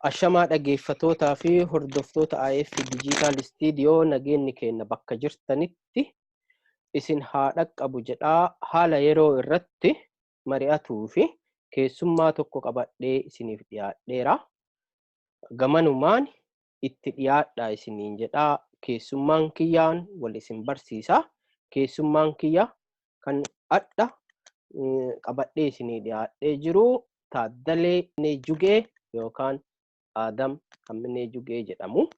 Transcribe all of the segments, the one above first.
Ashamaa dhaggeeffattootaa fi hordoftoota IF Digital Studio nageenyi keenya bakka jirtanitti isin haa dhaqqabu jedhaa haala yeroo irratti mari'atuu fi keessummaa tokko qabadhee isiniif dhiyaadheera. Gamanumaan itti dhiyaadhaa isiniin jedhaa keessummaan kiyyaan wal isin barsiisa. Keessummaan kiyya kan adda qabadhee isinii dhiyaadhee jiru Taaddalee Jugee yookaan Aadam Jugee jedhamu.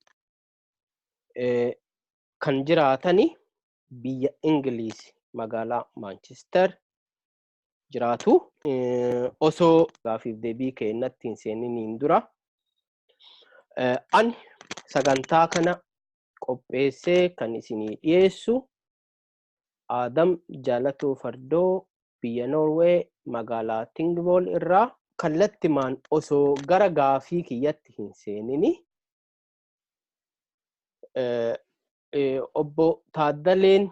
Kan jiraatani biyya Ingiliiz magaalaa Manchester jiraatu. Osoo gaafiif deebii keenyatti hin seeniniin dura ani sagantaa kana qopheessee kan isinii dhiyeessu Aadam Jaalatoo Fardoo biyya Norway magaalaa Tingvool irraa. Kallattimaan osoo gara gaafii kiyyatti hin seenini Obbo Taaddaleen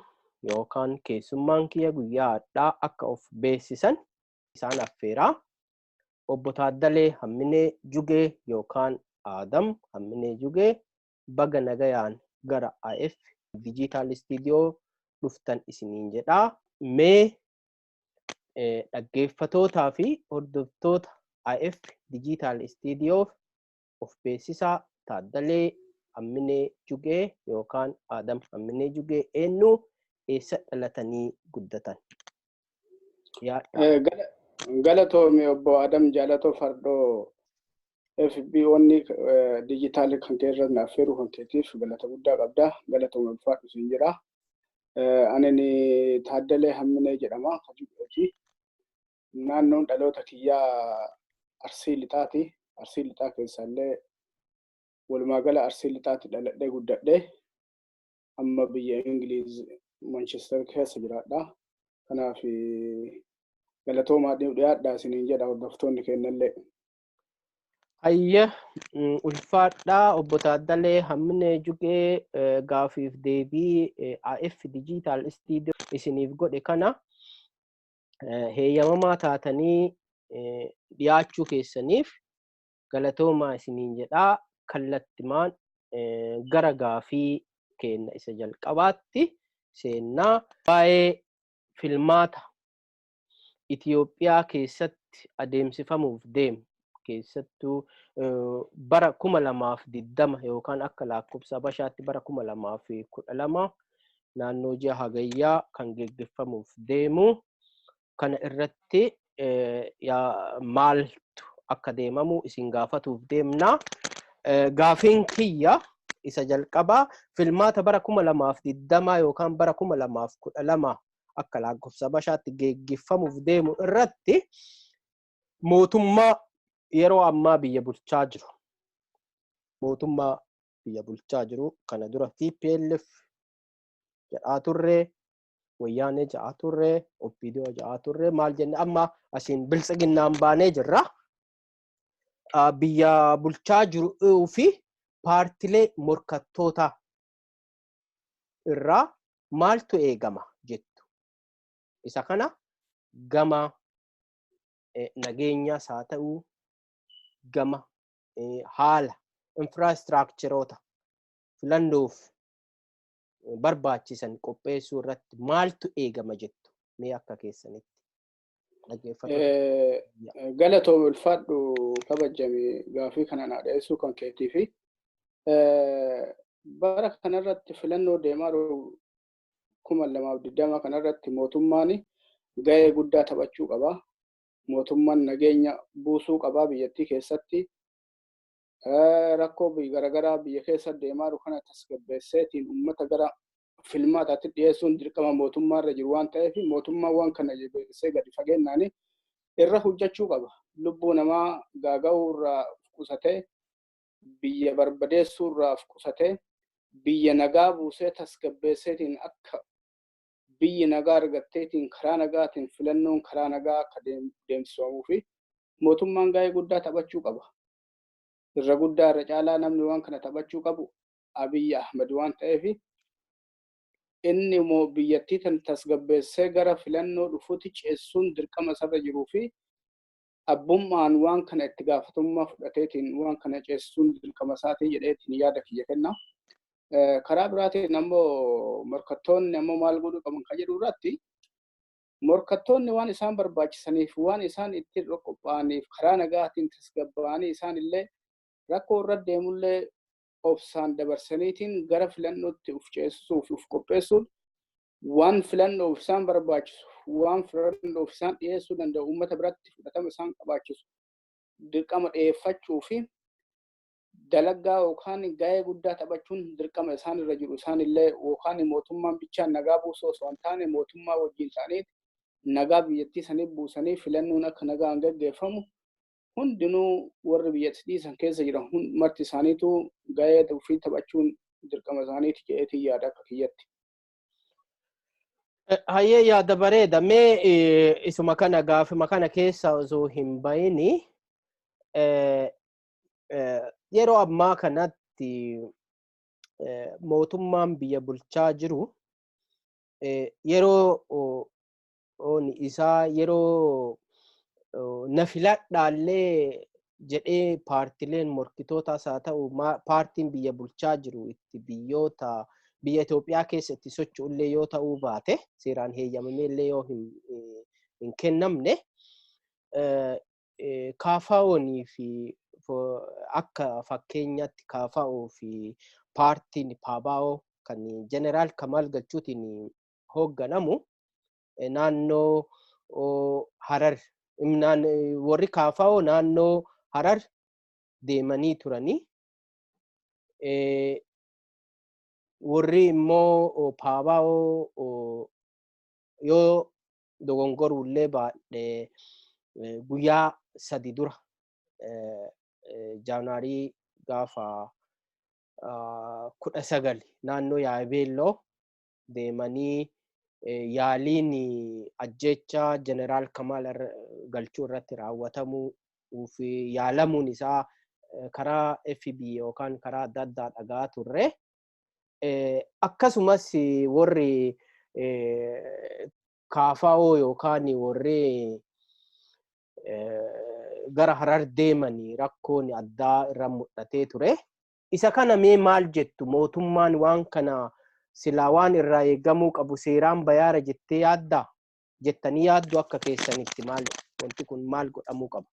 yookaan keessummaan kiyya guyyaa addaa akka of beeksisan isaan affeeraa. Obbo Taaddalee Jugee yookaan Aadam Jugee baga nagayaan gara IF Digital Studio dhuftan isiniin jedhaa. Mee dhaggeeffattootaa fi hordoftoota IF Digital Studio of beeksisaa. Taaddalee Jugee yookaan Aadam Jugee eenyu, eessa dhalatanii guddatan? Galatoomii obbo Aadam Jaalatoo Fardoo FB onni digital kan keerra naafeeru kan keetiif galata guddaa qabda. Galatoomii ulfaadhu siin jedha. Ani Taaddalee jedhama. Naannoon dhaloota kiyyaa Arsii Lixaati. Arsii Lixaa keessallee walumaa gala Arsii Lixaatti dhaladhee guddadhee amma biyya Ingiliiz Manchester keessa jiraadha. Kanaaf galatoomaa dhiyaadhaa isiniin jedha hordoftoonni kennallee. Hayya ulfaadhaa Obbo Taaddalee Jugee gaafiif deebii IF Digital Studio isiniif godhe kana heeyyamamaa taatanii dhiyaachuu keessaniif galatoomaa isiniin jedhaa. Kallattimaan gara gaafii keenya isa jalqabaatti seennaa. Waa'ee filmaata Itoophiyaa keessatti adeemsifamuuf deemu keessattuu bara 2020 yookaan akka lakkoofsa Habashaatti bara 2012 naannoo ji'a Hagayyaa kan geggeeffamuuf deemu. Kana irratti maaltu akka deemamu isin gaafatuuf deemna. Gaafiin kiyya isa jalqabaa filmaata bara 2020 yookaan bara 2012 akka lakkoofsa Habashaatti geggeeffamuuf deemu irratti mootummaa yeroo ammaa biyya bulchaa jiru. Mootummaa biyya bulchaa jiru kana dura TPLF jedhaa turre, Wayyaanee jedhaa turre, OPDO jedhaa turre, maal jenne amma asiin biltsiginnaan baanee jirra. Biyya bulchaa jiruu fi paartilee morkattoota irraa maaltu eegama jettu? Isa kana gama nageenyaas haa ta'uu gama haala infraastiraakcharoota filannoof barbaachisan qopheessuu irratti maaltu eegama jettu? Mee akka keessanitti Galatoomii ulfaadhu kabajame gaafii kana na dhiyeessuu kan keetii fi bara kanarratti filannoo deemaa jiru 2020 kanarratti mootummaan gahee guddaa taphachuu qaba. Mootummaan nageenya buusuu qaba biyyattii keessatti. Rakkoo garaagaraa biyya keessa deemaa jiru kana tasgabbeesseetiin uummata gara filmaataatti dhiyeessuun dirqama mootummaarra jiru waan ta'eef mootummaan waan kana jabeessee gadi fageenyaan irra hojjechuu qaba. Lubbuu namaa gaaga'uu irraa qusatee biyya barbadeessuu irraa qusatee biyya nagaa buusee tasgabbeesseetiin akka biyyi nagaa argatteetiin karaa nagaatiin filannoon karaa nagaa akka deemsifamuu fi mootummaan gahee guddaa taphachuu qaba. Irra guddaa irra caalaa namni waan kana taphachuu qabu Abiy Ahmed waan ta'eef inni immoo biyyattii tan tasgabbeessee gara filannoo dhufuutti ceessuun dirqama isarra jiruu fi abbummaan waan kana itti gaafatamummaa fudhateetiin waan kana ceessuun dirqama isaatii jedheetiin yaada kiyya kenna. Karaa biraatiin ammoo morkattoonni ammoo maal godhuu qaban kan jedhu irratti morkattoonni waan isaan barbaachisaniif waan isaan ittiin qophaa'aniif karaa nagaatiin tasgabbaa'anii isaan illee rakkoo irra deemullee obsaan dabarsaniitiin gara filannootti uf ceessuuf uf qopheessuun waan filannoof isaan barbaachisu waan filannoof isaan dhiyeessuu danda'u uummata biratti fudhatama isaan qabaachisu dirqama dhiyeeffachuu fi dalagaa yookaan gahee guddaa taphachuun dirqama isaan irra jiru. Isaan illee yookaan mootummaan bichaan nagaa buusuu osoo hin taane mootummaa wajjin ta'anii nagaa biyyattii sanii buusanii filannoon akka nagaan gaggeeffamu hundinuu warri biyyattii dhiisan keessa jiran marti isaaniitu gahee ofii taphachuun dirqama isaaniiti jedheetii yaada akka kiyyatti. Hayyee yaada bareeda. Mee isuma kana gaafima kana keessa osoo hin bayini yeroo ammaa kanatti mootummaan biyya bulchaa jiru yeroo isaa yeroo na filadhaallee jedhee paartileen morkitootaas haa ta'u paartiin biyya bulchaa jiru itti biyya Itoophiyaa keessatti socho'ullee yoo ta'uu baate seeraan heeyyamamee illee yoo hin kennamne KFO'nii fi akka fakkeenyaatti KFO fi paartiin PABO kan jeneraal Kamaal Galchuutiin hoogganamu naannoo Harar warri KFO naannoo Harar deemanii turanii warri immoo PABO yoo dogongorullee baadhee guyyaa 3 dura Januaarii gaafa 19 naannoo Yaabeelloo deemanii yaaliin ajjecha jeneraal Kamaal Galchuu irratti raawwatamuu fi yaalamuun isaa karaa FB yookaan karaa adda addaa dhagaa turre. Akkasumas warri KFO yookaan warri gara Harar deemanii rakkoon addaa irra mul'atee ture. Isa kana mee maal jettu mootummaan waan kana silaa waan irraa eegamuu qabu seeraan bayaara jettee yaaddaa? Jettanii yaaddu akka keessanitti maal wanti kun maal godhamuu qaba?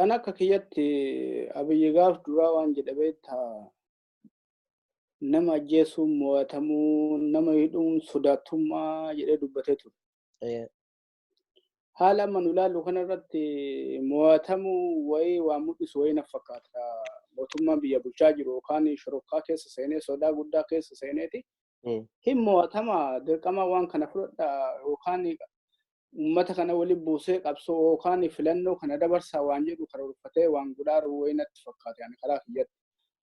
An akka kiyyatti Abiyyi gaaf duraa waan jedhe beektaa nama ajjeesuun mo'atamuu nama hidhuun sodaatummaa jedhee dubbatee ture. Haala amma nu ilaallu kanarratti mo'atamuu wayii waan mul'isu wayii na fakkaata. Mootummaan biyya bulchaa jiru yookaan shorokkaa keessa seenee sodaa guddaa keessa seeneeti. Hin mo'atama dirqama waan kana fudhadha yookaan uummata kana waliin buusee qabsoo yookaan filannoo kana dabarsaa waan jedhu karoorfatee waan gudaaru wayii natti fakkaate ani karaa kiyyatti.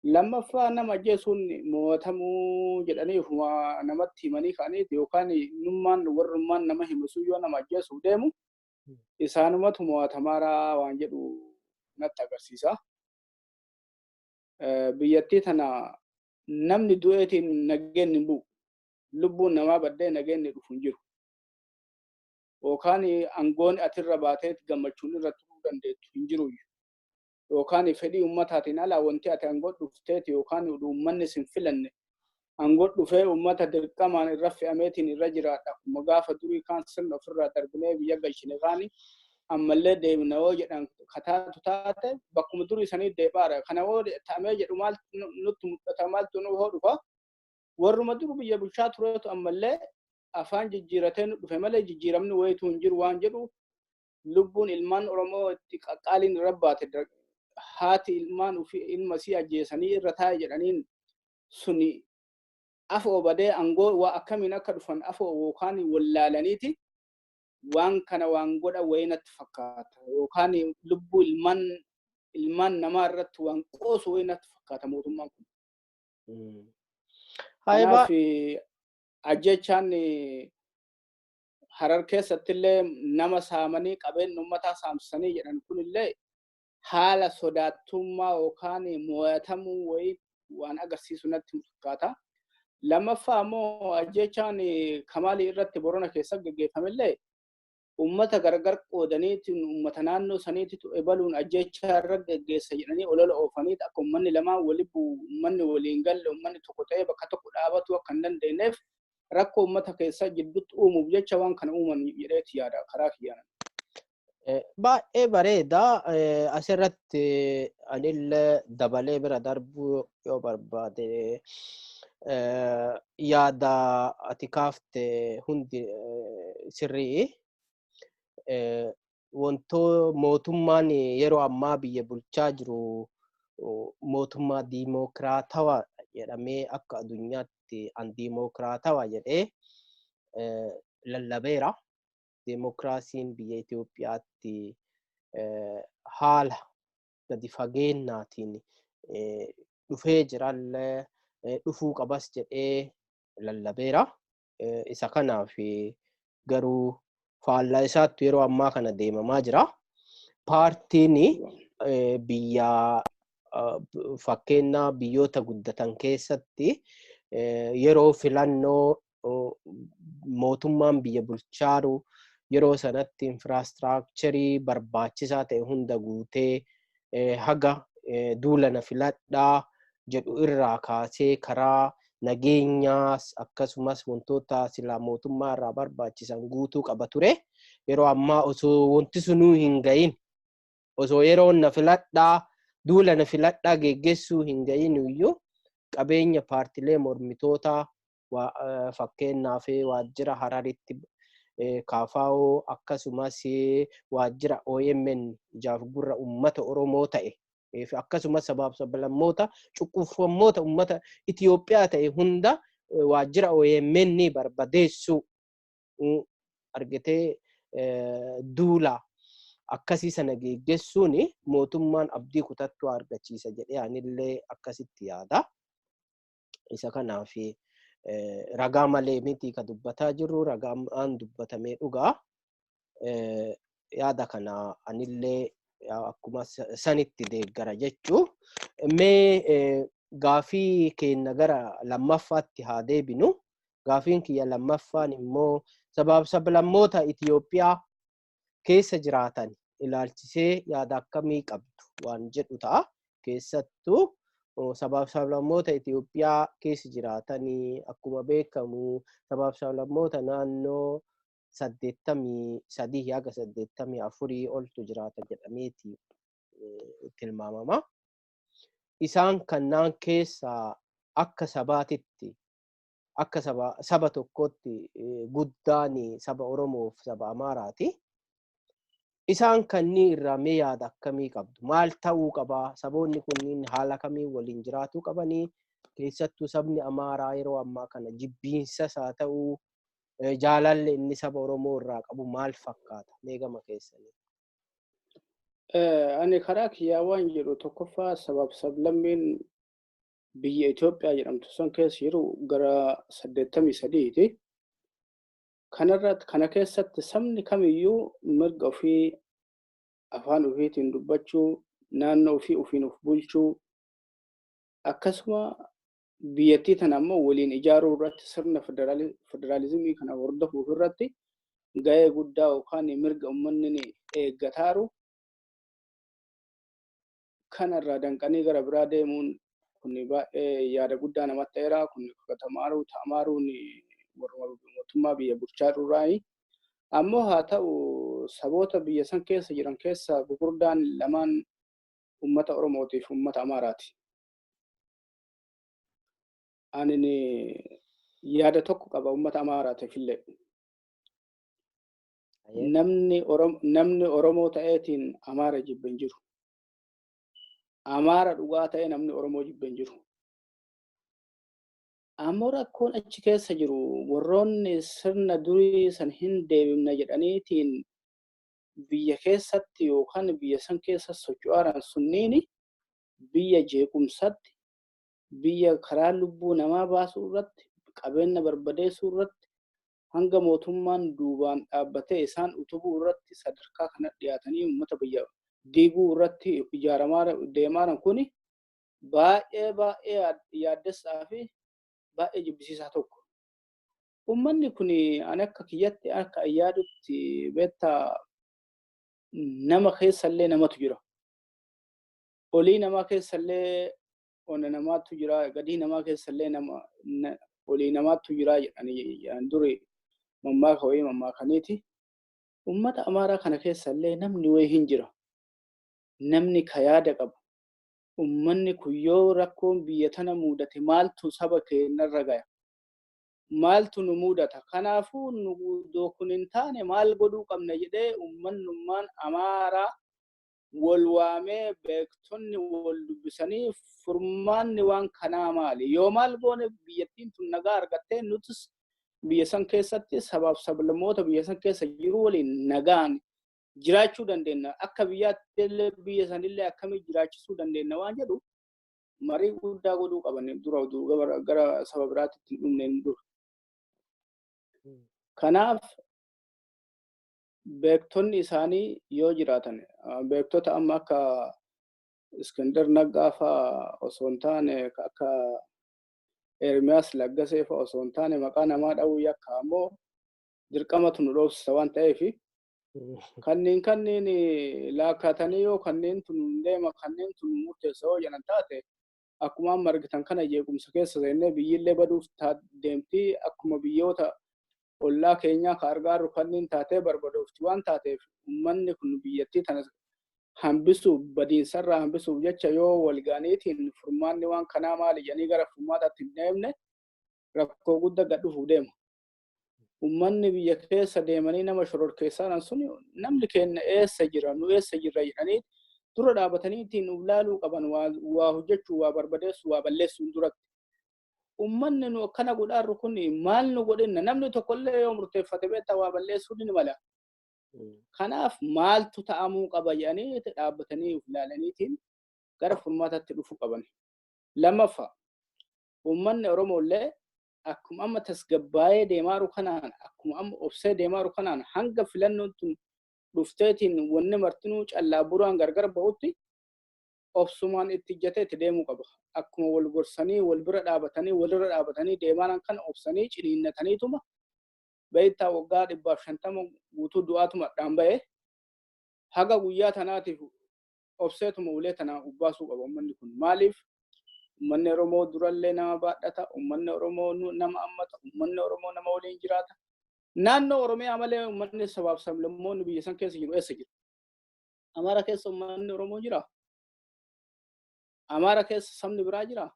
Lammaffaa nama ajjeesuun mo'atamuu jedhanii namatti himanii ka'aniiti yookaan nummaan warrummaan nama himisuu yoo nama ajjeesuu deemu isaanumatu mo'atamaara waan jedhu natti agarsiisa. Biyyattii tana namni du'eetiin nageenni hin bu'u. Lubbuun namaa baddee nageenni dhufu hin jiru. Yookaan aangoon atirra baatee gammachuun irra turuu dandeettu hin jiru. Yookaan fedhii uummataatiin alaa wanti ati aangoo dhufteeti yookaan uummanni sin filanne aangoo dhufee uummata dirqamaan irra fe'ameetiin irra jiraadha. Akkuma gaafa durii kaan sirna ofirraa darbinee biyya galchine kaani ammallee deemna yoo jedhan kataatu taate bakkuma durii sanii deebaara. Kana yoo ta'amee jedhu maal nutti mul'ata maaltu nu hoo dhufa? Warruma dur biyya bulchaa tureetu ammallee afaan jijjiiratee nu dhufe malee jijjiiramni wayitu hin jiru waan jedhu lubbuun ilmaan Oromoo itti qaqqaaliin irra baate haati ilmaan ofii ilma isii ajjeesanii irra taa'e jedhaniin suni afoo badee aangoo waa akkamiin akka dhufan afoo yookaan wallaalaniiti waan kana waan godha wayii natti fakkaata yookaan lubbuu ilmaan namaa irratti waan qoosu wayii natti fakkaata mootummaan kun. ajjechaan Harar keessatti illee nama saamanii qabeenya uummataa saamsanii jedhan kun illee haala sodaattummaa yookaan mo'atamuu wayii waan agarsiisu natti fakkaata. Lammaffaa immoo ajjechaan Kamaalii irratti Borona keessatti gaggeeffame illee uummata gargar qoodaniitiin uummata naannoo saniitti ebaluun ajjechaa irra gaggeessa jedhanii olola oofaniit akka uummanni lamaan waliin bu'u, uummanni waliin galle, uummanni tokko ta'ee bakka tokko dhaabatu akka hin dandeenyeef rakkoo uummata keessa jidduutti uumuuf jecha waan kana uuman jedheeti yaada karaa kiyyaan. Baay'ee bareeda. Asirratti anillee dabalee bira darbuu yoo barbaade yaada ati kaafte hundi sirrii. Wantoo mootummaan yeroo ammaa biyya bulchaa jiru mootummaa diimookiraatawaa jedhamee akka addunyaatti an diimookiraatawaa jedhee lallabeera. Diimookiraasiin biyya Itoophiyaatti haala gadi fageennaatiin dhufee jirallee dhufuu qabas jedhee lallabeera. Isa kanaaf garuu faallaa isaatti yeroo ammaa kana deemamaa jira. Paartiin biyya fakkeenyaa biyyoota guddatan keessatti yeroo filannoo mootummaan biyya bulchaaru yeroo sanatti infraastiraakcharii barbaachisaa ta'e hunda guutee haga duulana filadhaa jedhu irraa kaasee karaa nageenyaas akkasumas wantoota silaa mootummaa irraa barbaachisan guutuu qaba ture. Yeroo ammaa osoo wanti sunuu hin gahin, osoo yeroo na filadhaa duulana filadhaa geggeessuu hin gahin iyyuu qabeenya paartilee mormitootaa fakkeenyaaf waajjira Hararitti kaafaa'oo akkasumas waajjira OMN ijaaf gurra uummata Oromoo ta'e akkasumas sabaaf sablammoota cuqqufammoota uummata Itoophiyaa ta'e hunda waajjira OMN barbadeessuu argitee duula akkasii sana geggeessuun mootummaan abdii kutattuu argachiisa jedhee anillee akkasitti yaada. Isa kanaaf ragaa malee miti ka dubbataa jirru, ragaan dubbatamee dhugaa. Yaada kana anillee akkuma sanitti deeggara jechuu. Mee gaafii keenya gara lammaffaatti haa deebinu. Gaafiin kiyya lammaffaan immoo sabaaf sablammoota Itoophiyaa keessa jiraatan ilaalchisee yaada akkamii qabdu waan jedhu ta'a. Keessattuu sabaaf sablammoota Itoophiyaa keessa jiraatanii akkuma beekamu sabaaf sablammoota naannoo 83 haga 84 oltu jiraata jedhameeti tilmaamama. Isaan kannaan keessaa akka sabaatitti akka saba tokkotti guddaan saba Oromoof saba Amaaraati. Isaan kanneen irraa mee yaada akkamii qabdu? Maal ta'uu qaba? Saboonni kunniin haala kamiin waliin jiraatuu qabanii? Keessattuu sabni Amaaraa yeroo ammaa kana jibbiinsas haa ta'uu jaalalli inni saba Oromoo irraa qabu maal fakkaata? Mee gama keessanii. Ani karaa kiyyaa waan jedhu tokkoffaa sabaaf sablammiin biyya Itoophiyaa jedhamtu san keessa jiru gara 83ti. Kana keessatti sabni kamiyyuu mirga ofii afaan ofiitiin dubbachuu, naannoo ofii ofiin of bulchuu, akkasuma biyyattii tana ammoo waliin ijaaruu irratti sirna federaalizimii kana hordofuuf irratti gahee guddaa yookaan mirga uummanni eeggataaru. Kanarraa danqanii gara biraa deemuun kun baay'ee yaada guddaa namatti ta'eera. Kun tamaaruun mootummaa biyya bulchaa jirurraayi. Ammoo haa ta'u saboota biyya san keessa jiran keessa gurguddaan lamaan uummata Oromootiif uummata Amaaraati. Ani yaada tokko qaba uummata Amaaraatiif illee. Namni Oromoo ta'eetiin Amaara jibbe hin jiru. Amaara dhugaa ta'ee namni Oromoo jibbe hin jiru. Ammoo rakkoon achi keessa jiru warroonni sirna durii san hin deebifna jedhaniitiin biyya keessatti yookaan biyya san keessa socho'aaran sunniin biyya jeequmsatti, biyya karaa lubbuu namaa baasuu irratti, qabeenya barbadeessuu irratti hanga mootummaan duubaan dhaabbatee isaan utubuu irratti sadarkaa kana dhiyaatanii uummata biyya diiguu irratti ijaaramaa deemaa kuni baay'ee yaaddessaa fi baay'ee jibbisiisaa tokko. Uummanni kun ani akka kiyyatti akka yaadutti beektaa nama keessallee namatu jira. Olii namaa keessallee ona namaatu jira, gadii namaa keessallee olii namaatu jira jedhanii duri mammaaka wayii mammaakaniiti. Uummata Amaaraa kana keessallee namni wayii hin jira. Namni ka yaada qabu. Uummanni kun yoo rakkoon biyya tana mudate maaltu saba keenyarra gaya? Maaltu nu mudata? Kanaafuu nu kun hin taane maal godhuu qabna jedhee ummannummaan Amaaraa wal waamee beektonni wal dubbisanii furmaanni waan kanaa maali? Yoo maal goone biyyattiin tun nagaa argattee nutis biyya san keessatti sabaaf sablammoota biyya san keessa jiru waliin nagaan jiraachuu dandeenya. Akka biyyaatti illee biyya sanillee akkamii jiraachisuu dandeenya waan jedhu marii guddaa godhuu qaban dura gara saba biraatti hin dhumneen dura. Kanaaf beektonni isaanii yoo jiraatan beektota amma akka Iskandar Naggaa fa'aa osoo hin taane akka Ermiyaas Laggasee fa'aa osoo hin taane maqaa namaa dha'uu yakka ammoo dirqamatu nu dhoofsisa waan ta'eef kanneen laakkatanii yoo kanneen tun deema kanneen tun murteessa yoo jedhan taate akkuma amma argitan kana jeequmsa keessa seennee biyyillee baduuf deemtii akkuma biyyoota ollaa keenyaa ka argaaru kanneen taatee barbadoofti waan taateef uummanni kun biyyattii tana hambisuuf badiinsarraa hambisuuf jecha yoo walgaaniitiin furmaanni waan kanaa maali jedhanii gara furmaataatti hin deemne rakkoo guddaa gad dhufuuf deema. Uummanni biyya keessa deemanii nama shororkeessaan sun namni keenya eessa jira nu eessa jirra jedhanii dura dhaabataniitiin ulaaluu qaban waa hojjechuu waa barbadeessuu waa balleessuu duratti. Uummanni nu akkana godhaarru kun maal nu godhinna namni tokkollee yoo murteeffate beektaa waa balleessuu ni mala. Kanaaf maaltu ta'amuu qaba jedhanii dhaabbatanii ilaalaniitiin gara furmaataatti dhufuu qaban. Lammaffaa uummanni Oromoollee akkuma amma tasgabbaa'ee deemaaru kanaan akkuma amma obsee deemaaru kanaan hanga filannoon tun dhufteetiin wanni martinuu callaa buraan gargar ba'utti obsumaan itti ijjatee itti deemuu qaba. Akkuma wal gorsanii wal bira dhaabatanii walirra dhaabatanii deemaan kan obsanii ciniinnataniituma beektaa waggaa 150 guutuu du'aatuma dhaamba'ee haga guyyaa tanaatiif obseetuma ulee tanaa ubbaasuu qaba uummanni kun. Maaliif uummanni Oromoo durallee nama baadhata, uummanni Oromoo nama ammata, uummanni Oromoo nama waliin jiraata. Naannoo Oromiyaa malee uummanni sabaaf sablammoonni biyya san keessa jiru eessa jiru? Amaara keessa uummanni Oromoo jira? Amaara keessa sabni biraa jira?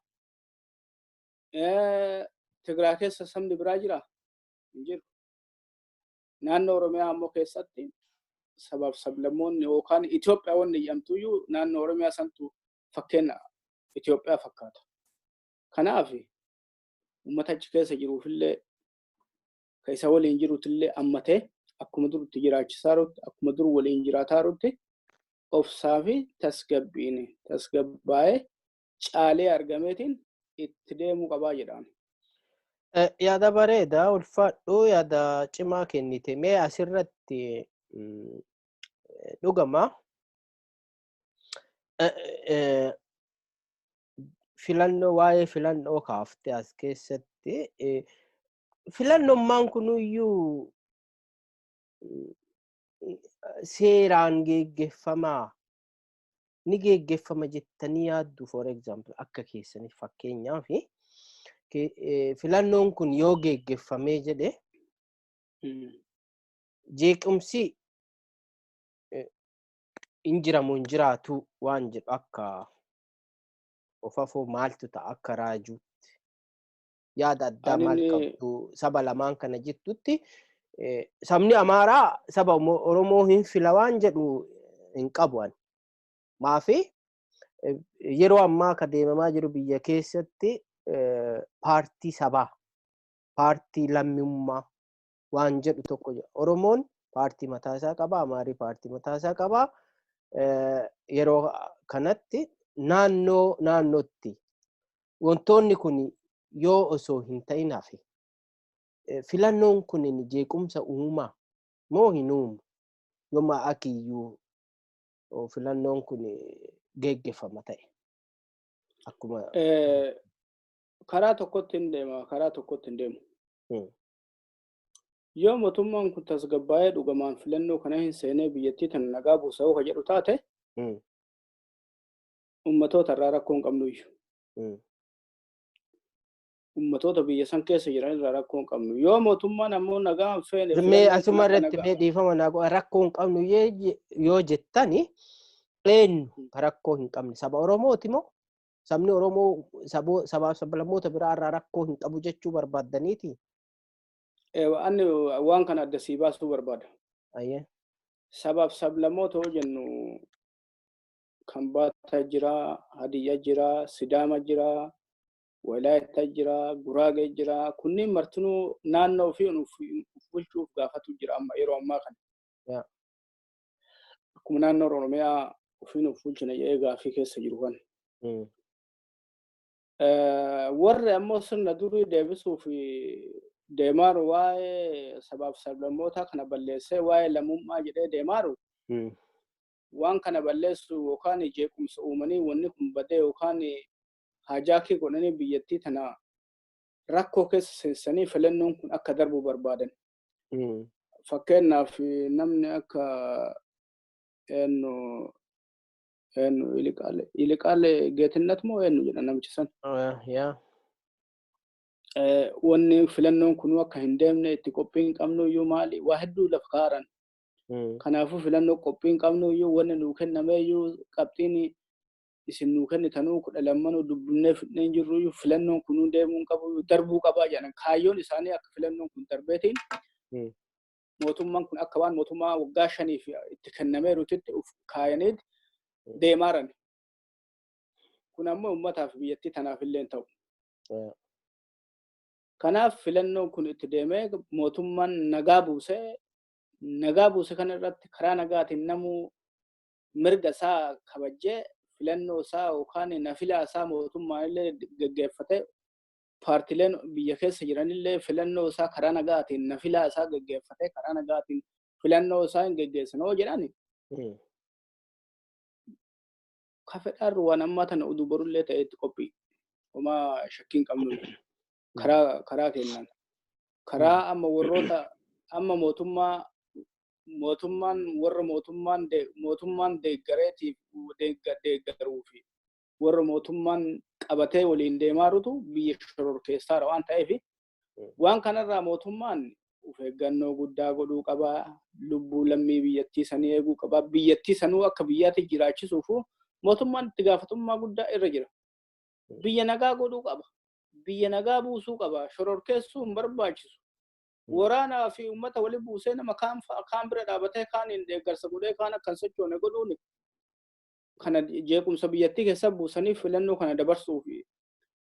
Tigraay keessa sabni biraa jira? Hin jiru. Naannoo Oromiyaa ammoo keessatti sabaaf sablammoonni yookaan Itoophiyaa wanni jedhamtuyyuu naannoo Oromiyaa santu fakkeenya Itoophiyaa fakkaata. Kanaaf uummata achi keessa jiruufillee ka isa waliin jiruutillee ammatee akkuma durutti jiraachisaa jirutti akkuma dur waliin jiraataa jirutti obsaa fi tasgabbaa'ee caalee argameetiin itti deemuu qabaa jedhaan. Yaada bareedaa ulfaadhuu yaada cimaa kennite mee asirratti dhugama filannoo waa'ee filannoo kaaftee as keessatti filannummaan kunuyyuu seeraan geggeeffamaa ni geggeeffama jettanii yaaddu for example akka keessaniif fakkeenyaaf filannoon kun yoo geggeeffamee jedhe jeequmsi injiramu injiraatu waan jedhu akka ofafoo maaltu ta'a akka raajuutti yaada addaa maal qabdu saba lamaan kana jettutti sabni Amaaraa saba Oromoo hin fila waan jedhu hin qabu maafi yeroo ammaa ka deemamaa jiru biyya keessatti paartii sabaa paartii lammummaa waan jedhu tokko jira. Oromoon paartii mataa isaa qaba, Amaarii paartii mataa isaa qaba. Yeroo kanatti naannootti wantoonni kun yoo osoo hin ta'in hafe filannoon kun jeequmsa uumaa moo hin uumu? Yooma akiyyuu filannoon kun geggeeffama ta'e akkuma karaa tokkotti hin deema, karaa tokkotti hin deemu. Yoo mootummaan kun tasgabbaa'ee dhugumaan filannoo kana hin seenee biyyattii tana nagaa buusa ka jedhu taate ummatoota irraa rakkoo hin qabnu iyyuu. Ummatoota biyya san keessa jiran irraa rakkoo hin qabnu. Yoo mootummaan ammoo nagaa feene mee asuma irratti mee dhiifama nagaa rakkoo hin qabnu yoo jettani eenyu rakkoo hin qabne saba Oromooti moo sabni Oromoo sabaaf sablammoota biraa irraa rakkoo hin qabu jechuu barbaaddaniiti? Ani waan kana adda sii baasuu barbaada. Sabaaf sablammoota yoo jennu Kambaata jira, Hadiyyaa jira, Sidaama jira, Walaayittaa jira, Guraagee jira. Kunniin martinuu naannoo ofii bulchuuf gaafatu jira amma yeroo ammaa kana. Akkuma naannoo Oromiyaa ofiin of bulchina jedhee gaafii keessa jiru kan. Warri ammoo sirna durii deebisuuf deemaaru waa'ee sabaaf sablammootaa kana balleessee waa'ee lammummaa jedhee deemaaru waan kana balleessu yookaan jeequmsa uumanii wanni kun badee yookaan haajaakii godhanii biyyattii tana rakkoo keessa seensanii filannoon kun akka darbu barbaadan. Fakkeenyaaf namni akka Iliqaalee Geetinnat moo eenyu jedha namichi san. Wanni filannoon kun akka hin deemne itti qophii hin qabnu iyyuu maali waa hedduu lafa kaaran. Kanaafuu filannoo qophii hin qabnu iyyuu wanni nuu kenname iyyuu qabxiin isin nuu kennitanuu 12 dubbinee fidnee jirru iyyuu filannoon kun deemuu hin qabu darbuu qabaa jedhan. Kaayyoon isaanii akka filannoon kun darbeetiin mootummaan kun akka waan mootummaa waggaa 5 itti kennameerutti uf kaayaniit deemaaran. Kun ammoo uummataaf biyyattii tanaaf illee hin ta'u. Kanaaf filannoon kun itti deemee mootummaan nagaa buuse kana irratti karaa nagaatiin namuu mirga isaa kabajee filannoo isaa yookaan nafilaa isaa mootummaan illee geggeeffatee paartileen biyya keessa jiranillee filannoo isaa karaa nagaatiin nafilaa isaa geggeeffatee karaa nagaatiin filannoo isaa hin geggeessanoo jedhani. Kafedhaan waan ammaa tana uduu borullee ta'etti qophii. Homaa shakkiin qabnu karaa kennan. Karaa amma warroota amma mootummaan deeggareetiif deeggaruu fi warra mootummaan qabatee waliin deemaarutu biyya shororkeessaadha waan ta'eef waan kanarraa mootummaan of eeggannoo guddaa godhuu qabaa. Lubbuu lammii biyyattii sanii eeguu qabaa. Biyyattii sanuu akka biyyaatti jiraachisuuf mootummaan itti gaafatamummaa guddaa irra jira. Biyya nagaa godhuu qaba. Biyya nagaa buusuu qaba. Shororkeessuu hin barbaachisu. Waraanaa fi uummata wali buusee nama kaan bira dhaabatee kaaniin deeggarsa godhee kaan akkan sochoone godhuun kana jeequmsa biyyattii keessa buusanii filannoo kana dabarsuuf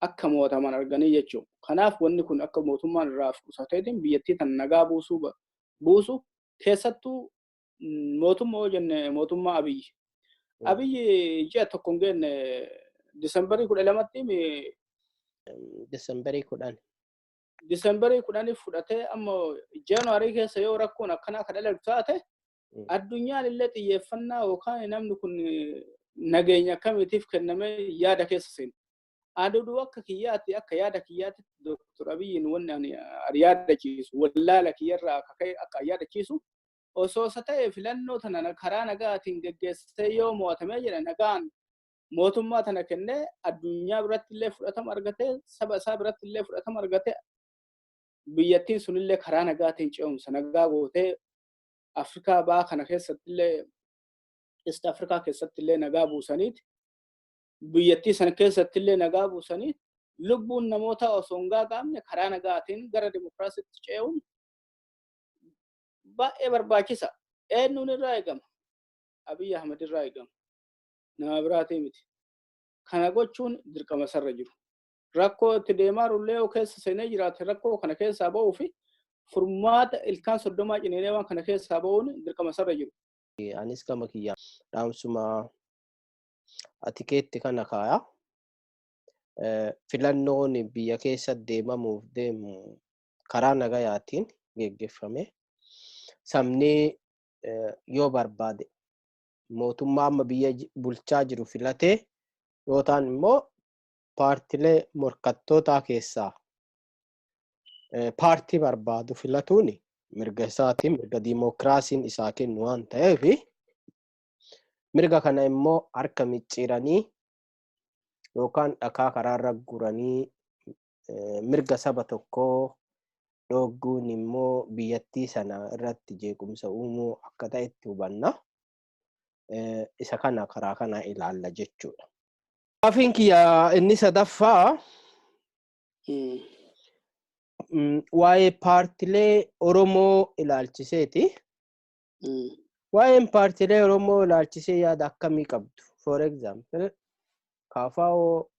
akka mootummaan arganii jechuudha. Kanaaf wanni kun akka mootummaan irraa qusateetiin biyyattii tan nagaa buusu keessattuu mootummaa yoo jenne mootummaa Abiyyi. Abiyyi ji'a tokko hin geenne Disembarii 12tti Disembarii 10 fudhatee amma Jaanuwaarii keessa yoo rakkoon akkanaa kan dhalatu taate addunyaan illee xiyyeeffannaa yookaan namni kun nageenya akkamiitiif kennamee yaada keessa seena. Aduu akka kiyyaatti akka yaada kiyyaatti Dr. Abiyyiin wanni ani yaadachiisu wallaala kiyyarraa akka yaadachiisu osoo ta'e filannoo tana karaa nagaatiin geggeessee yoo mo'atamee jedha nagaan mootummaa tana kennee addunyaa biratti illee fudhatama argatee saba isaa biratti illee fudhatama argatee biyyattiin sunillee karaa nagaatiin ce'umsa nagaa gootee Afrikaa baa kana keessatti illee East Afrikaa keessatti illee nagaa buusaniiti biyyattii sana keessatti illee nagaa buusaniiti lubbuun namoota osoo hin gaaga'amne karaa nagaatiin gara dimokiraasiitti ce'uun baay'ee barbaachisa. Eenyuun irraa eegama? Abiy Ahmed irraa eegama. Nama biraatii miti. Kana gochuun dirqama sarra jiru. Rakkoo itti deemaa rullee keessa seenee jiraate rakkoo kana keessaa ba'uu fi furmaata ilkaan 30 ciniinee waan kana keessaa ba'uun dirqama sarra jiru. Anis gama kiyyaa dhaamsuma atikeetti kana kaaya. Filannoon biyya keessa deemamuuf deemu karaa nagayaatiin geggeeffame. Sabni yoo barbaade mootummaa amma biyya bulchaa jiru filatee yoo ta'an immoo paartilee morkattootaa keessaa paartii barbaadu filatuun mirga isaatiin mirga diimokiraasiin isaa kennu waan ta'eef mirga kana immoo harka micciiranii yookaan dhakaa karaarra guranii mirga saba tokkoo dhogguun immoo biyyattii sana irratti jeequmsa uumuu akka ta'etti hubanna. Isa kana karaa kana ilaalla jechuudha. Gaafiin kiyya inni sadaffaa waa'ee paartilee Oromoo ilaalchiseeti. Waa'een paartilee Oromoo ilaalchisee yaada akkamii qabdu? For example, KFO,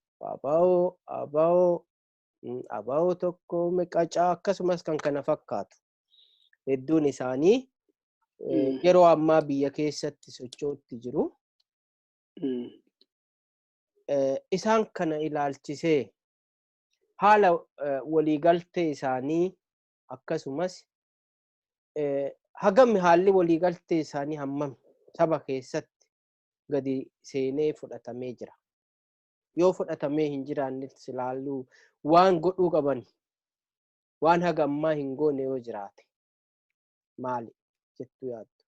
ABO tokko Meqacaa akkasumas kan kana fakkaatu. Hedduun isaanii yeroo ammaa biyya keessatti sochootti jiru. Isaan kana ilaalchisee haala waliigaltee isaanii akkasumas hagam haalli waliigaltee isaanii hammam saba keessatti gadi seenee fudhatamee jira. Yoo fudhatamee hin jiraannes ilaaluu waan godhuu qaban waan haga ammaa hin goone yoo jiraate maali jettu yaaddu?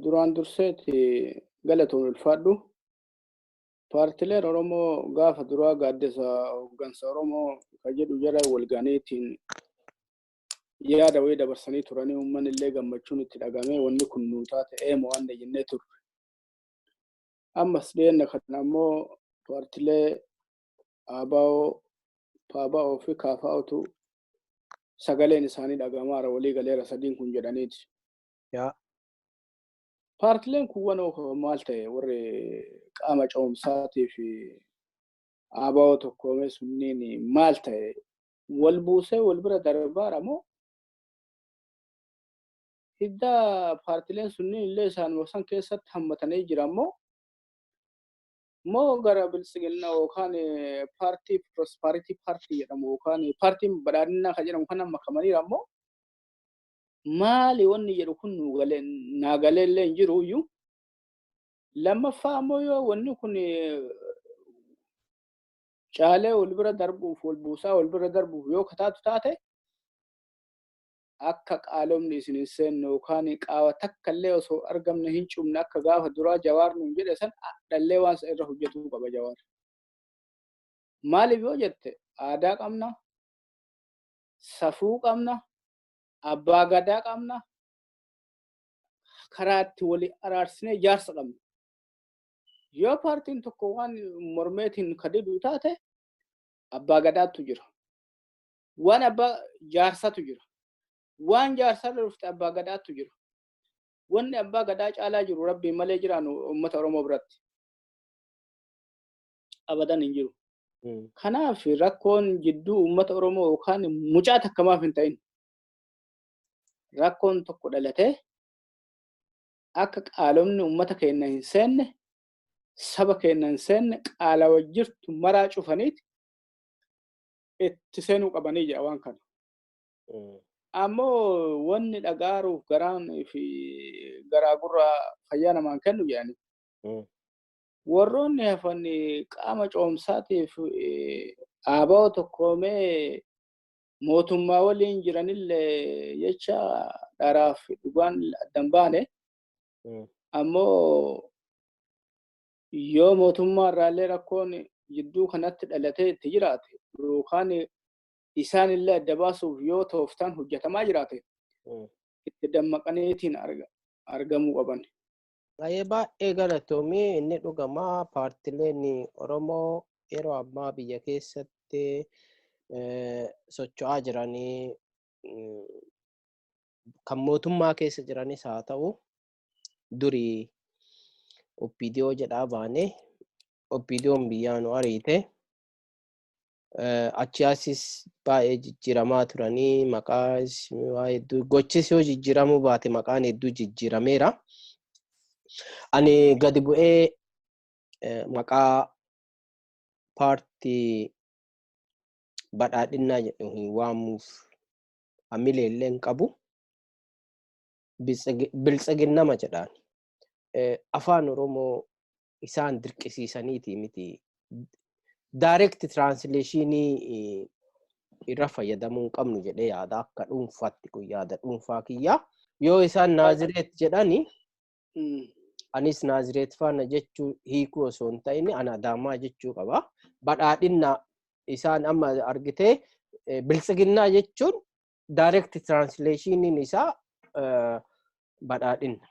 Duraan durseetti galatoon ulfaadhu. Paartileen Oromoo gaafa duraa gaaddisa hooggansa Oromoo kan jedhu jara walgaaniitiin yaada wayii dabarsanii turanii uummanni illee gammachuun itti dhagamee wanni kun nuu taate waan jennee turre. Ammas dheenna kana ammoo paartilee ABO fi KFOtu sagaleen isaanii dhagamaara walii galeera sadiin kun jedhaniiti. Paartileen kun wanoo maal ta'e warri qaama ce'umsaatii fi ABO tokkoomee sunniin maal ta'e wal buusee wal bira darbaara moo hidda paartileen sunniin illee isaan san keessatti hammatanii jiran moo gara bilisiginna yookaan paartii prosperity paartii jedhamu yookaan paartiin badhaadhinaa kan jedhamu kana makamaniira moo maali wanni jedhu kun naagalee illee hin jiru iyyuu. Lammaffaa ammoo yoo wanni kun caalee wal bira darbuuf wal buusaa wal bira darbuuf yoo kataatu taate akka qaalomni isin hin seenne yookaan qaawa takka illee osoo argamne hin cumne akka gaafa duraa Jawaar nuun jedhe san dhallee waan isa irra hojjetuu qaba Jawaar. Maaliif yoo jette aadaa qabna, safuu qabna, abbaa gadaa qabna, karaa itti walii araarsinee jaarsa qabna. Yoo paartiin tokko waan mormeetiin kadidu taate abbaa gadaatu jira. Waan abbaa jaarsatu jira. Waan jaarsaa dhufte abbaa gadaatu jira. Wanni abbaa gadaa caalaa jiru rabbiin malee jiraanu uummata Oromoo biratti. Abadan hin jiru. Kanaaf rakkoon jidduu uummata Oromoo yookaan mucaa takkamaaf hin ta'in. Rakkoon tokko dhalatee akka qaalomni uummata keenya hin seenne saba keenya hin seenne qaala wajjirtu maraa cufaniiti itti seenuu qabanii jedha waan kana. Ammoo wanni dhagaaruuf garaan fi garaa gurraa fayyaa namaan kennu jedhani. Warroonni hafan qaama ce'umsaatiif ABO tokkoomee mootummaa waliin jiranillee jecha dharaaf dhugaan addan baane. Ammoo yoo mootummaa irraallee rakkoon jidduu kanatti dhalatee itti jiraate yookaan isaan illee adda baasuuf yoo tooftaan hojjetamaa jiraate itti dammaqaniitiin argamuu qaban. Baay'ee galatoomii inni dhugamaa paartileen Oromoo yeroo ammaa biyya keessatti socho'aa jiranii kan mootummaa keessa jiranis haa ta'u durii OPDO jedhaa baane OPDOon biyyaanu ariite achi asis baay'ee jijjiiramaa turanii maqaa hedduu gochis yoo jijjiiramuu baate maqaan hedduu jijjiirameera. Ani gadi bu'ee maqaa paartii badhaadhinnaa jedhu waamuuf hamilee illee hin qabu. Biltsiginnama jedhaan. Afaan Oromoo isaan dirqisiisaniiti miti. Direct translationii irra fayyadamuu hin qabnu jedhee yaada akka dhuunfaatti kun yaada dhuunfaa kiyyaa. Yoo isaan Naazireet jedhani anis Naazireet faana jechuu hiikuu osoo hin ta'in ana Adaamaa jechuu qaba. Badhaadhinna isaan amma argitee biltsiginnaa jechuun direct translationiin isaa badhaadhinna.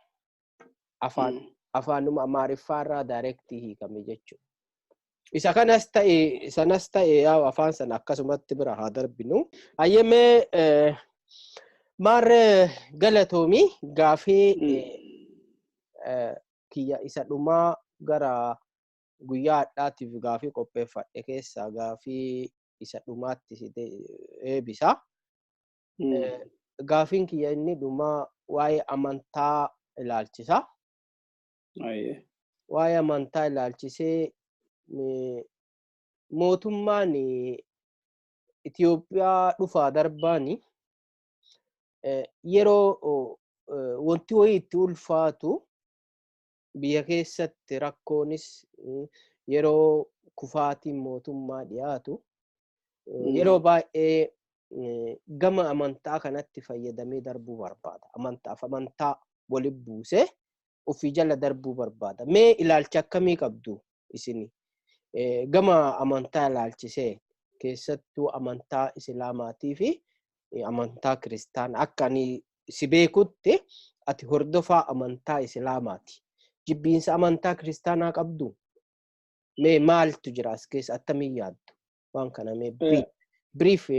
Afaanuma Amaariffaa irraa direct hiikame jechuudha. Isa kanas ta'e sanas ta'e yaa afaan sana akkasumatti bira haa darbinu. Hayyemee maarree galatoomii gaafii kiyya isa dhumaa gara guyyaa hadhaatiif gaafii qopheeffadhe keessaa gaafii isa dhumaatti si eebisa. Gaafiin kiyya inni dhumaa waa'ee amantaa ilaalchisa. Waa'ee amantaa ilaalchisee mootummaan Itoophiyaa dhufaa darbaani yeroo wanti wayii itti ulfaatu biyya keessatti rakkoonis yeroo kufaatiin mootummaa dhiyaatu yeroo baay'ee gama amantaa kanatti fayyadamee darbuu barbaada. Amantaa waliin buusee ofii jala darbuu barbaada. Mee ilaalcha akkamii qabdu isini? Gama amantaa ilaalchisee keessattuu amantaa Islaamaatii fi amantaa Kiristaanaa akka ani si beekutti ati hordofaa amantaa Islaamaati. Jibbiinsa amantaa Kiristaanaa qabdu? Mee maaltu jira as keessa attamiin yaaddu? Waan kana mee brief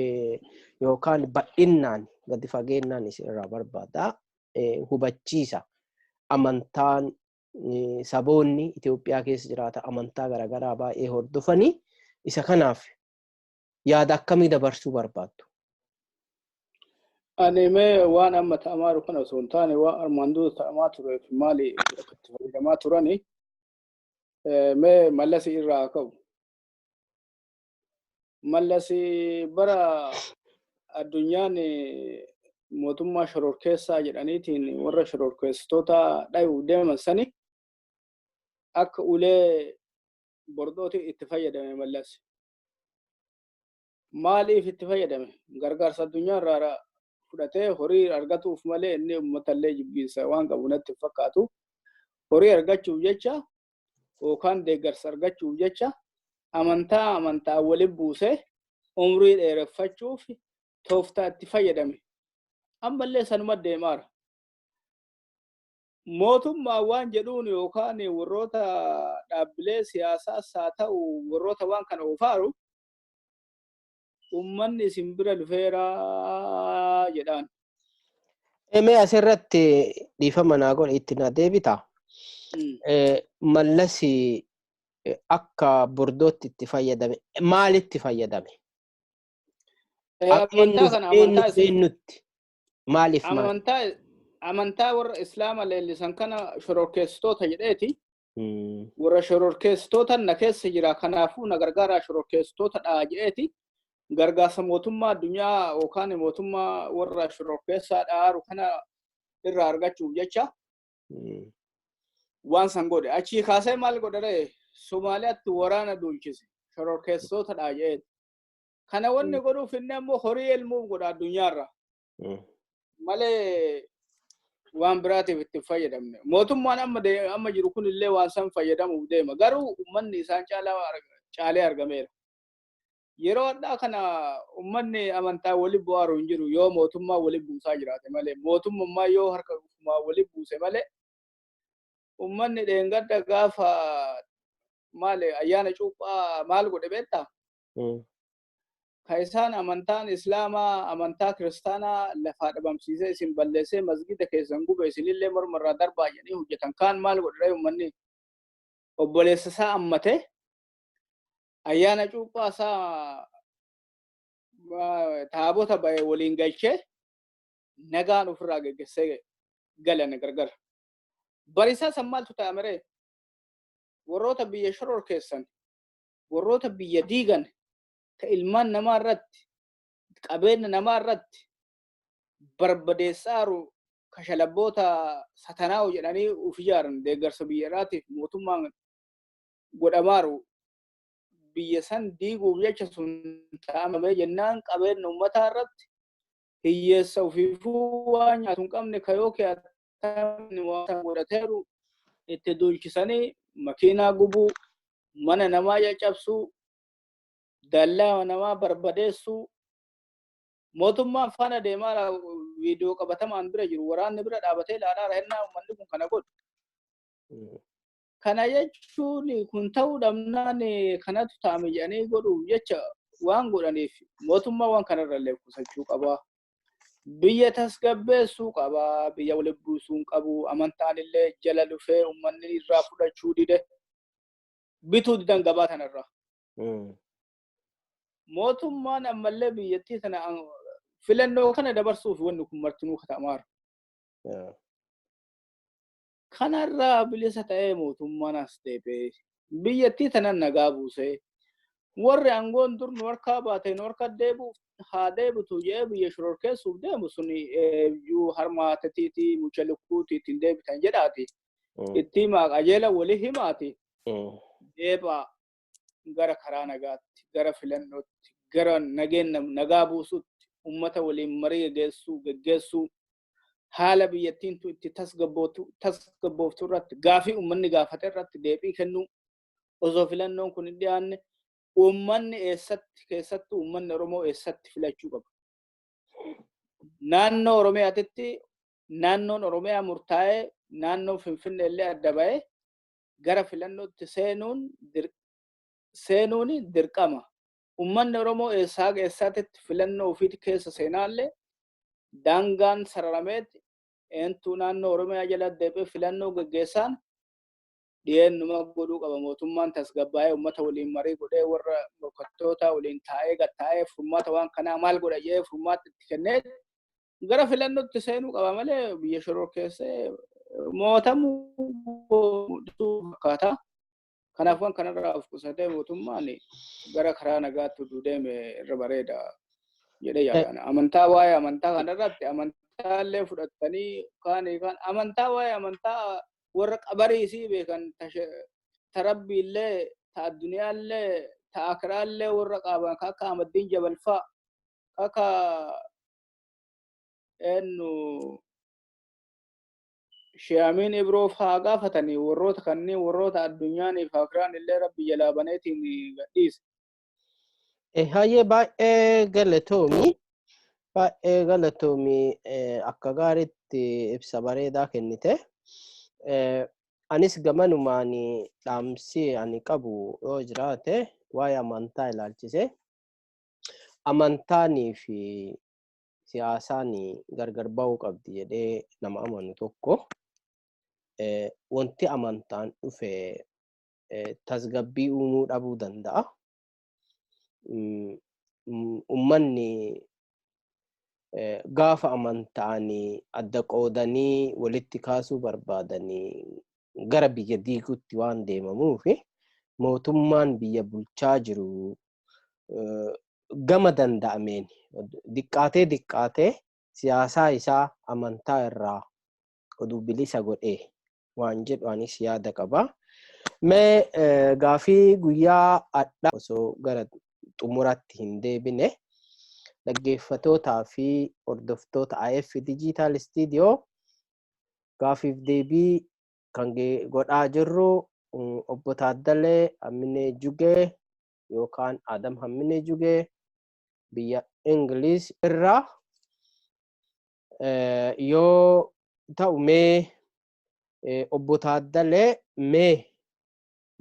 yookaan bal'innaan gadi fageenyaan isinirraa barbaada. Hubachiisa amantaan saboonni Itoophiyaa keessa jiraatan amantaa garaagaraa baay'ee hordofanii isa kanaaf yaada akkamii dabarsuu barbaaddu? Ani mee waan amma ta'amaa jiru kana osoo hin taane waan armaan dura ta'amaa tureef maali itti fayyadamaa turani mee Mallasi irraa ka'u. Mallasi bara addunyaan mootummaa shororkeessaa jedhaniitiin warra shororkeessitoota dhayuu deeman sani akka ulee bordooti itti fayyadame Mallasi. Maaliif itti fayyadame? Gargaarsa addunyaa irraa fudhatee horii argatuuf malee inni uummatallee jibbiinsa waan qabu natti fakkaatu. Horii argachuuf jecha yookaan deeggarsa argachuuf jecha amantaa waliin buusee umrii dheereffachuuf tooftaa itti fayyadame. Ammallee sanuma deemaara. Mootummaa waan jedhuun yookaan warroota dhaabbilee siyaasaas haa ta'u warroota waan kana ofaaru ummanni isin bira dhufeeraa jedhaan. Mee asirratti dhiifama naa godhe itti na deebita. Mallasi akka bordootti itti fayyadame maalitti fayyadame? Amantaa kana eenyutti? Maaliif amantaa warra Islaama leellisan kana shororkeessitoota jedheeti. Warra shororkeessitoota na keessa jira kanaafuu na gargaaraa shororkeessitoota dhaa jedheeti. Gargaarsa mootummaa addunyaa yookaan mootummaa warra shororkeessaa dhaaru kana irraa argachuuf jecha waan san godhe. Achii kaasee maal godhare? Somaaliyaatti waraana duulchise shororkeessitoota dhaa jedheeti. Kana wanni godhuuf inni ammoo horii elmuuf godha addunyaarra. Malee waan biraatiif itti fayyadamne. Mootummaan amma jiru kun illee waan san fayyadamuuf deema. Garuu uummanni isaan caalee argameera. Yeroo addaa kana uummanni amantaa waliin bu'aaru hin jiru yoo mootummaa waliin buusaa jiraate malee. Mootummaa yoo harka dhufumaa waliin buuse malee uummanni dheengadda gaafa maali ayyaana cuuphaa maal godhe beektaa? Kaisaan amantaan Islaamaa amantaa Kiristaanaa lafaa dhabamsiisee isin balleessee masgida keessan gube isinillee mormarraa darbaa jedhanii hojjetan kaan maal godhe uummanni obboleessa isaa ammate ayyaana cuuphaa isaa taabota ba'e waliin galchee nagaan ofirraa geggeessee galan gargar. Barisaa san maaltu ta'amere? Warroota biyya shororkeessan warroota biyya diigan ka ilmaan namaa irratti qabeenya namaa irratti barbadeessaaru ka shalabboota satanaa jedhanii uf ijaaran deeggarsa biyyaadhaatiif mootummaan godhamaaru biyya san diiguuf jecha sun taa'amee jennaan qabeenya uummataa irratti hiyyeessa ufiifuu waan nyaatu hin qabne ka yoo keeyatamni waan godhateeru itti duulchisanii makiinaa gubuu mana namaa caccabsuu dallaa namaa barbadeessuu mootummaan faana deemaa viidiyoo qabatamaan bira jiru waraanni bira dhaabatee ilaalaa rahennaa uummanni kun kana godhu kana jechuun kun ta'uu dhabnaan kanatu ta'ame jedhanii godhuuf jecha waan godhaniif mootummaa waan kanarra illee qusachuu qabaa biyya tasgabbeessuu qabaa biyya waliin buusuu hin qabu amantaan illee jala dhufee uummanni irraa fudhachuu dide bituu didan gabaa tanarraa mootummaan ammallee biyyattii tana filannoo kana dabarsuuf wanni kun martinuu katamaara kanarraa bilisa ta'ee mootummaan as deebee biyyattii tana nagaa buusee warri aangoon dur nu harkaa baatee nu harka deebuuf haa deebitu jee biyya shororkeessuuf deemu suni eeyyuu harmaatatiitii mucha lukkuutiitiin deebitan jedhaati itti qajeela walii himaati deebaa gara karaa nagaatti gara filannootti gara nagaa buusutti ummata waliin marii geggeessuu haala biyyattiin itti tasgabbooftu irratti gaafii ummanni gaafate irratti deebii kennuu osoo filannoon kun hin dhiyaanne ummanni eessatti keessatti ummanni Oromoo eessatti filachuu qaba. Naannoo Oromiyaatti naannoon Oromiyaa murtaa'ee naannoo Finfinnee illee adda ba'ee gara filannootti seenuun dirqama. Ummanni Oromoo eessatti filannoo ofiiti keessa seenaallee daangaan sararameeti eentuu naannoo Oromiyaa jala deebi'ee filannoo gaggeessaan dhiyeennuma godhuu qaba mootummaan tasgabbaa'ee uummata waliin marii godhee warra morkattoota waliin taa'ee furmaata waan kanaa maal godha jedhee furmaata itti kennee gara filannootti seenuu qaba malee biyya shororkeessee mootamuu fakkaata. Kanaaf waan kanarraa of qusatee mootummaan gara karaa nagaatti utuu deeme irra bareeda jedhee yaadaan. Amantaa waa'ee amantaa kanarratti amantaallee fudhatanii kaan amantaa waa'ee amantaa warra qabariisii beekan tarabbiillee ta addunyaallee ta akiraallee warra qaban akka Ahmaddiin Jabalfaa akka Shaamiin Ibroof haa gaafatanii warroota kanneen warroota addunyaaniif akiraan illee rabbi jalaa baneetiin gadhiise. Hayyee baay'ee galatoomii akka gaariitti ibsa bareedaa kennite. Anis gamanumaan dhaamsi ani qabu yoo jiraate waa'ee amantaa ilaalchise amantaanii fi siyaasaan gargar ba'uu qabdi jedhee nama amanu tokko wanti amantaan dhufe tasgabbii uumuu dhabuu danda'a. Uummanni gaafa amantaanii adda qoodanii walitti kaasuu barbaadanii gara biyya diiguutti waan deemamuuf mootummaan biyya bulchaa jiru gama danda'ameen diqqaatee siyaasaa isaa amantaa irraa oduu bilisa godhee waan jedhu anis yaada qaba. Mee gaafii guyyaa addaa osoo gara xumuratti hin deebine dhaggeeffatootaa fi hordoftoota AF Digital Studio gaafiif deebii kan godhaa jirru Obbo Taaddalee Hamminee Jugee yookaan Aadam Hamminee Jugee biyya Ingiliz irraa yoo ta'u mee Obbo Taaddalee mee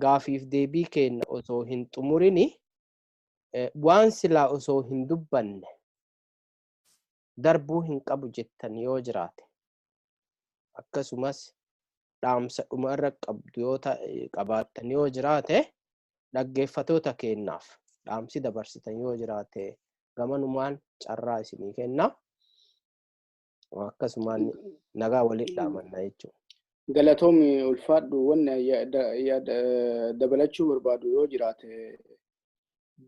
gaafiif deebii kenna osoo hin xumurini waan silaa osoo hin dubbanne darbuu hin qabu jettan yoo jiraate akkasumas dhaamsa dhuma irra qabdu yoo qabaattan yoo jiraate dhaggeeffatoota kennaaf dhaamsi dabarsitan yoo jiraate gamanumaan carraa isinii kenna akkasumaan nagaa walitti dhaamanna jechuudha. Galatoomi ulfaadhu wanna dabalachuu barbaadu yoo jiraate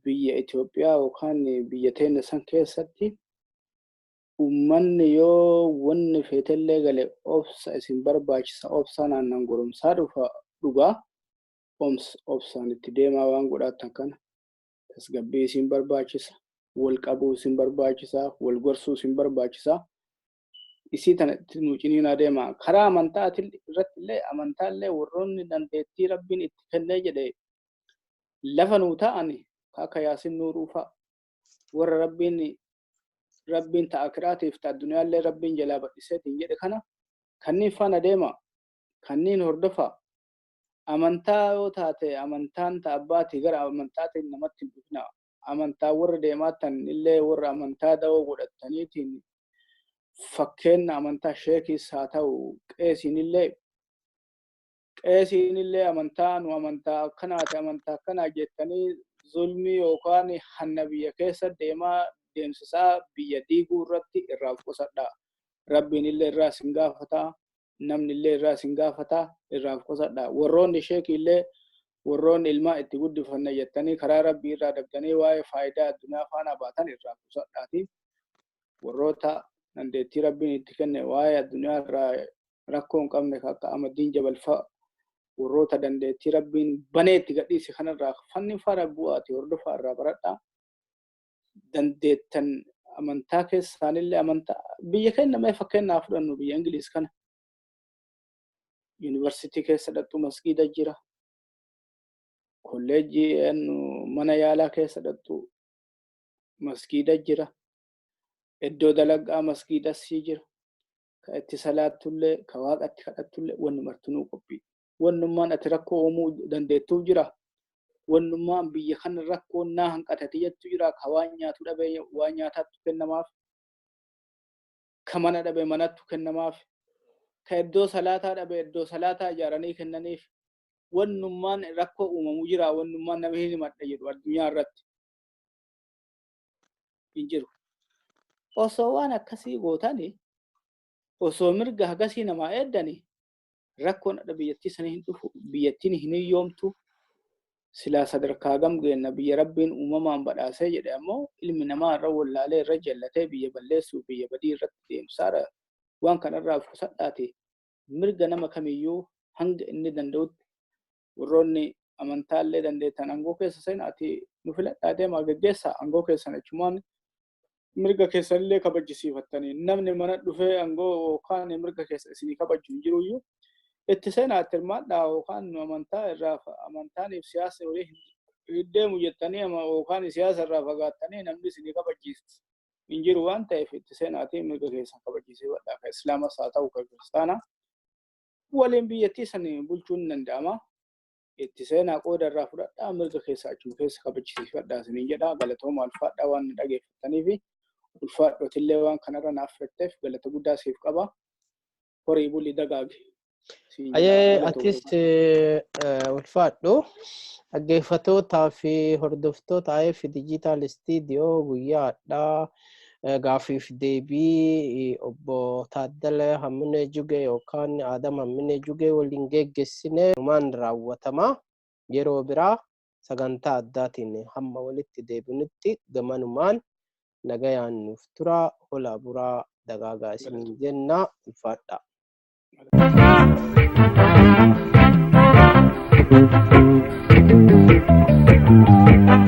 biyya Itoophiyaa yookaan biyya teenya san keessatti uummanni yoo wanni feetellee gale obsa isin barbaachisa obsaan aannan goromsaa dhugaa obsaan itti deemaa waan godhaatan kana tasgabbii isin barbaachisa wal qabuu isin barbaachisa wal gorsuu isin barbaachisa isii tanatti nu ciniin adeema karaa amantaatiin irratti illee amantaallee warroonni dandeettii rabbiin itti kennee jedhe lafa nuu ta'ani akka yaasin nuuruufa warra rabbiin ta'akiraatiif ta addunyaallee rabbiin jalaa badhiseetiin jedhe kana kanniin faana deema kanniin hordofa amantaa yoo taate amantaan ta abbaatii gara amantaatiin namatti dhufna amantaa warra deemaatan illee warra amantaa dawoo godhataniitiin fakkeen amantaa sheekis haa ta'u qeesiin illee amantaa nu amantaa akkanaati amantaa akkanaa jettanii zulmii yookaan hanna biyya keessa deemsisaa biyya diiguu irratti irraa qusadhaa rabbiin illee irraa isin gaafataa namni illee irraa isin gaafataa irraa qusadhaa warroonni sheekii illee warroonni ilmaa itti guddifanna jettanii karaa rabbii irraa dabdanii waa'ee faayidaa addunyaa faana baatan irraa qusadhaati warroota dandeettii rabbiin itti kenne waa'ee addunyaa irraa rakkoo hin qabne akka amadiin jabalfaa warroota dandeettii rabbiin banee itti gadhiise kanarraa fanni faara bu'aati hordofaa irraa baradhaa dandeettan amantaa keessaanillee amantaa biyya keenya mee fakkeenyaaf fudhannu biyya Ingiliis kana yuunivarsiitii keessa dhattu masgiida jira kolleejjii mana yaalaa keessa dhattu masgiida jira iddoo dalagaa masgiida sii jira ka itti salaatullee ka waaqatti kadhattullee wanni martinuu qophii wannummaan ati rakkoo uumuu dandeettuu jira wannummaan biyya kana rakkoo naa hanqatati jettu jira ka waan nyaatu dhabe waan nyaataatti kennamaaf ka mana dhabe manatti kennamaaf ka iddoo salaataa dhabe iddoo salaataa ijaaranii kennaniif wannummaan rakkoo uumamuu jira wannummaan nama hin himadha jedhu addunyaa irratti hin jiru osoo waan akkasii gootanii osoo mirga hagasii namaa eeddanii rakkoon adda biyyattii sanii hin dhufu biyyattiin hin hiyyoomtu silaa sadarkaa gamgeenna biyya rabbiin uumamaan badhaasee jedhe ammoo ilmi namaa irra wallaalee irra jallatee biyya balleessuu biyya badii irratti deemsaadha waan kanarraa fusadhaati mirga nama kamiyyuu hanga inni danda'utti warroonni amantaallee dandeettan angoo keessa seenaati nu filadhaa deemaa geggeessaa angoo keessan achumaan mirga keessanillee kabajjisiifattanii namni mana dhufee angoo yookaan mirga keessa isinii kabajju hin jiruyyuu itti seenaatti hirmaadhaa yookaan nu amantaa irraa amantaaniif siyaasa walii deemu jettanii yookaan siyaasa irraa fagaattanii namni isinii kabajjiisu hin jiru waan ta'eef itti seenaatti mirga keessan kabajjisiifadhaa ka islaamas haa ta'u ka kiristaanaa waliin biyyattii sanii bulchuun ni danda'ama itti seenaa qooda irraa fudhadhaa mirga keessa achuma keessa kabajjisiifadhaa isiniin jedhaa galatooma ulfaadhaa waan dhageeffattanii fi ulfaadhotillee waan kanarra naaf fetteef galata guddaa siif qaba horii bulii dagaage. Atis ulfaadhu dhaggeeffattootaa fi hordoftoota AF Digital Studio guyyaadhaa gaafiif deebii obbo Taaddalee Hammine Jugee yookaan Aadam Hammine Jugee waliin geggeessine numaan raawwatama yeroo biraa sagantaa addaatiin hamma walitti deebinutti gamanumaan nagayaan nuuf tura hola buraa dagaagaa isiniin jenna ulfaadha. Thank you.